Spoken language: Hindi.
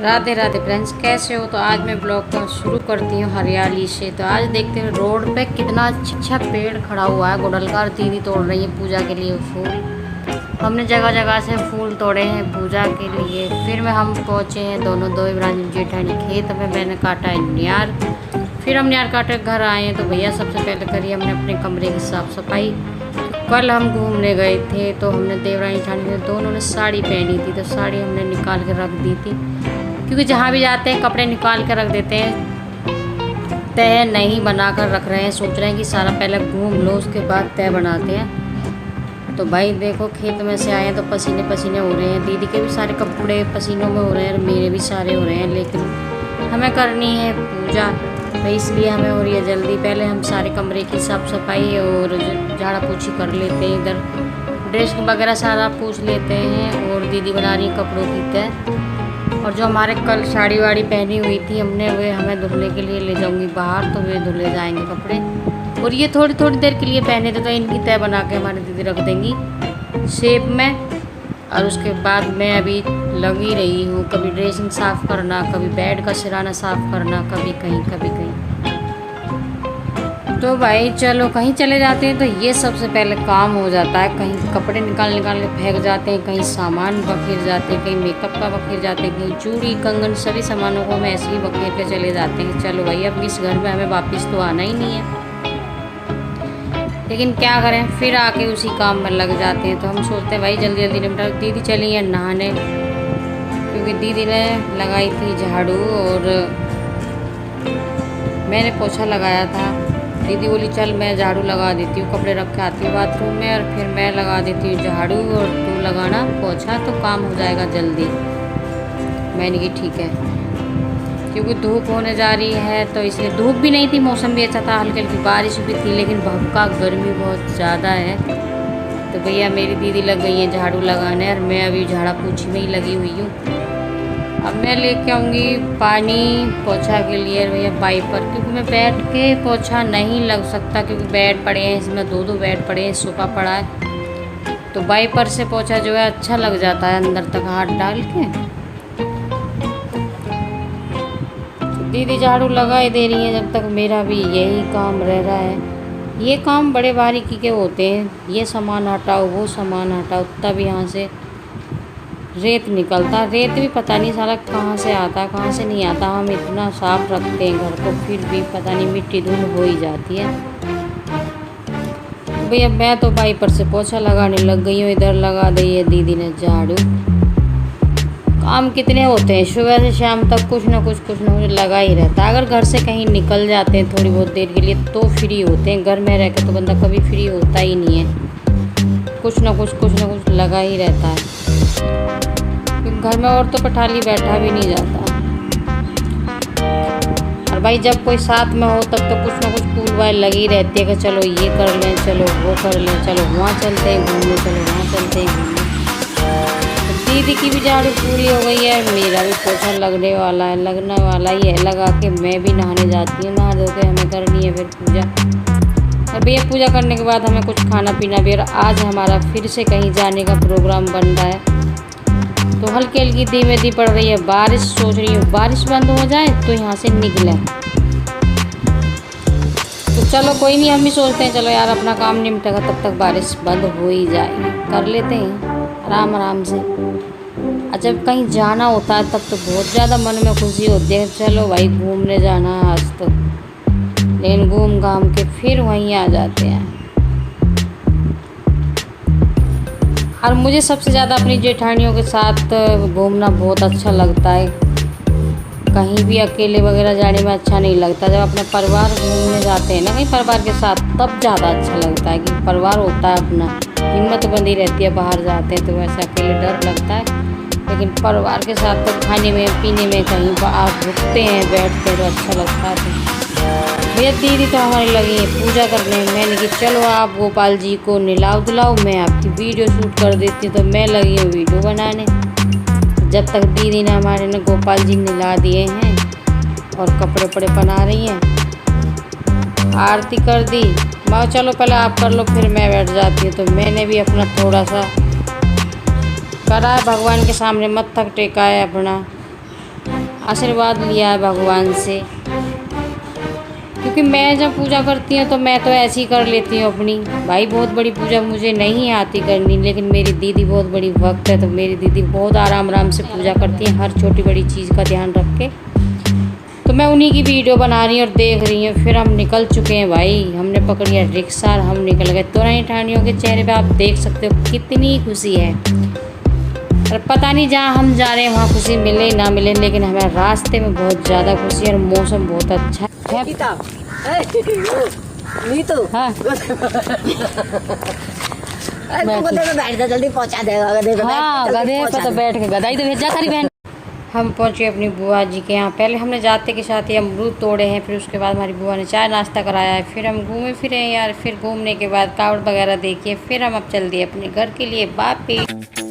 राधे राधे फ्रेंड्स, कैसे हो? तो आज मैं ब्लॉग का शुरू करती हूँ हरियाली से। तो आज देखते हैं रोड पे कितना अच्छा पेड़ खड़ा हुआ है गुड़हल का। दीदी तोड़ रही है पूजा के लिए फूल। हमने जगह जगह से फूल तोड़े हैं पूजा के लिए। फिर में हम पहुँचे हैं दोनों दो इब्राहिम जेठानी खेत में। मैंने काटा है नियार। फिर हम नियार काटे घर आए हैं। तो भैया सबसे पहले करी हमने अपने कमरे की साफ़ सफाई। कल हम घूमने गए थे तो हमने देवरानी जेठानी दोनों ने साड़ी पहनी थी, तो साड़ी हमने निकाल के रख दी थी, क्योंकि जहाँ भी जाते हैं कपड़े निकाल कर रख देते हैं। तय नहीं बना कर रख रहे हैं, सोच रहे हैं कि सारा पहले घूम लो उसके बाद तय बनाते हैं। तो भाई देखो खेत में से आए हैं तो पसीने पसीने हो रहे हैं। दीदी के भी सारे कपड़े पसीनों में हो रहे हैं और मेरे भी सारे हो रहे हैं, लेकिन हमें करनी है पूजा तो इसलिए हमें हो रही है जल्दी। पहले हम सारे कमरे की साफ़ सफाई और झाड़ा पोछी कर लेते हैं, इधर ड्रेस वगैरह सारा पूछ लेते हैं। और दीदी बना रही है कपड़ों की तय। और जो हमारे कल साड़ी वाड़ी पहनी हुई थी हमने, वे हमें धुलने के लिए ले जाऊंगी बाहर, तो वे धुले जाएंगे कपड़े। और ये थोड़ी थोड़ी देर के लिए पहने थे तो इनकी तय बना के हमारी दीदी रख देंगी शेप में। और उसके बाद मैं अभी लगी रही हूँ, कभी ड्रेसिंग साफ़ करना, कभी बेड का सिराना साफ़ करना, कभी कहीं कभी कहीं। तो भाई चलो कहीं चले जाते हैं तो ये सबसे पहले काम हो जाता है। कहीं कपड़े निकाल के फेंक जाते हैं, कहीं सामान बखेर जाते हैं, कहीं मेकअप का बखेर जाते हैं, कहीं चूड़ी कंगन सभी सामानों को हम ऐसे ही बखेर के चले जाते हैं। चलो भाई अब इस घर में हमें वापस तो आना ही नहीं है, लेकिन क्या करें, फिर आके उसी काम में लग जाते हैं। तो हम सोचते हैं भाई जल्दी जल्दी निपटा। दीदी चली है नहाने, क्योंकि दीदी ने लगाई थी झाड़ू और मैंने पोछा लगाया था। दीदी बोली चल मैं झाड़ू लगा देती हूँ, कपड़े रख के आती हूँ बाथरूम में और फिर मैं लगा देती हूँ झाड़ू और तू लगाना पोछा, तो काम हो जाएगा जल्दी। मैंने कहा ठीक है, क्योंकि धूप होने जा रही है तो इसलिए। धूप भी नहीं थी, मौसम भी अच्छा था, हल्की हल्की बारिश भी थी, लेकिन भभका गर्मी बहुत ज़्यादा है। तो भैया मेरी दीदी लग गई है झाड़ू लगाने और मैं अभी झाड़ा पोछी में ही लगी हुई हूँ। अब मैं लेके आऊँगी पानी पोछा के लिए भैया पाइप पर, क्योंकि मैं बैठ के पोछा नहीं लग सकता, क्योंकि बेड पड़े हैं इसमें, दो बेड पड़े हैं, सोफा पड़ा है। तो वाइपर से पोछा जो है अच्छा लग जाता है अंदर तक हाथ डाल के। दीदी झाड़ू लगा ही दे रही है, जब तक मेरा भी यही काम रह रहा है। ये काम बड़े बारीकी के होते हैं, ये सामान हटाओ वो सामान हटाओ, तब यहाँ से रेत निकलता। रेत भी पता नहीं सारा कहाँ से आता है कहाँ से नहीं आता। हम इतना साफ रखते हैं घर को, फिर भी पता नहीं मिट्टी धूल हो ही जाती है। तो भैया मैं तो वाइपर से पोछा लगाने लग गई हूँ, इधर लगा दी है दीदी ने झाड़ू। काम कितने होते हैं, सुबह से शाम तक कुछ ना कुछ लगा ही रहता है। अगर घर से कहीं निकल जाते हैं थोड़ी बहुत देर के लिए तो फ्री होते हैं, घर में रह के तो बंदा कभी फ्री होता ही नहीं है। कुछ ना कुछ लगा ही रहता है, क्योंकि घर में और तो पठाली बैठा भी नहीं जाता। और भाई जब कोई साथ में हो तब तो कुछ ना कुछ कूल वाल लगी रहती है कि चलो ये कर लें, चलो वो कर लें, चलो वहाँ चलते हैं घूमने, चलो वहाँ चलते हैं घूमने। दीदी की भी झाड़ू पूरी हो गई है, मेरा भी पोछा लगने वाला ही है। लगा के मैं भी नहाने जाती हूँ, नहा धो के हमें करनी है फिर पूजा। और भैया पूजा करने के बाद हमें कुछ खाना पीना भी। और आज हमारा फिर से कहीं जाने का प्रोग्राम बन रहा है, तो हल्की हल्की धीमे धी पड़ रही है बारिश। सोच रही हूँ बारिश बंद हो जाए तो यहाँ से निकलें। तो चलो कोई नहीं, हम भी सोचते हैं चलो यार अपना काम निपटेगा तब तक बारिश बंद हो ही जाएगी, कर लेते हैं आराम आराम से। और जब कहीं जाना होता है तब तो बहुत ज़्यादा मन में खुशी होती है, चलो भाई घूमने जाना है आज तो। लेकिन घूम घाम के फिर वहीं आ जाते हैं। और मुझे सबसे ज़्यादा अपनी जेठानियों के साथ घूमना बहुत अच्छा लगता है। कहीं भी अकेले वगैरह जाने में अच्छा नहीं लगता। जब अपने परिवार घूमने जाते हैं ना कहीं परिवार के साथ, तब ज़्यादा अच्छा लगता है कि परिवार होता है अपना, हिम्मत बंदी रहती है। बाहर जाते हैं तो वैसे अकेले डर लगता है, लेकिन परिवार के साथ तो खाने में पीने में कहीं आप रुकते हैं बैठते हैं तो अच्छा लगता है। भैया दीदी तो हमारी लगी है पूजा करने। मैंने कि चलो आप गोपाल जी को नहलाओ धुलाओ, मैं आपकी वीडियो शूट कर देती हूँ। तो मैं लगी हूँ वीडियो बनाने, जब तक दीदी ने हमारे ने गोपाल जी नहला दिए हैं और कपड़े वपड़े बना रही हैं। आरती कर दी, मैं चलो पहले आप कर लो फिर मैं बैठ जाती हूँ। तो मैंने भी अपना थोड़ा सा करा है, भगवान के सामने मत्थक टेका है अपना। आशीर्वाद लिया है भगवान से, क्योंकि मैं जब पूजा करती हूँ तो मैं तो ऐसी कर लेती हूँ अपनी। भाई बहुत बड़ी पूजा मुझे नहीं आती करनी, लेकिन मेरी दीदी बहुत बड़ी भक्त है, तो मेरी दीदी बहुत आराम आराम से पूजा करती है, हर छोटी बड़ी चीज़ का ध्यान रख के। तो मैं उन्हीं की वीडियो बना रही हूँ और देख रही हूँ। फिर हम निकल चुके हैं भाई, हमने पकड़ी है रिक्शा और हम निकल गए। तोरई ठानियों के चेहरे पे आप देख सकते हो कितनी खुशी है। और पता नहीं जहाँ हम जा रहे हैं वहाँ खुशी मिले ना मिले, लेकिन हमें रास्ते में बहुत ज़्यादा खुशी है और मौसम बहुत अच्छा है। हाँ जल्दी पहुंचा देगा। हाँ गधे पे तो बैठ के गधा ही तो भेजा थारी बहन। हम पहुंचे अपनी बुआ जी के यहाँ। पहले हमने जाते के साथ ही अमरूद तोड़े हैं, फिर उसके बाद हमारी बुआ ने चाय नाश्ता कराया है। फिर हम घूमे फिरे यार, फिर घूमने के बाद कावड़ वगैरह देखिए, फिर हम अब चल दिए अपने घर के लिए वापिस।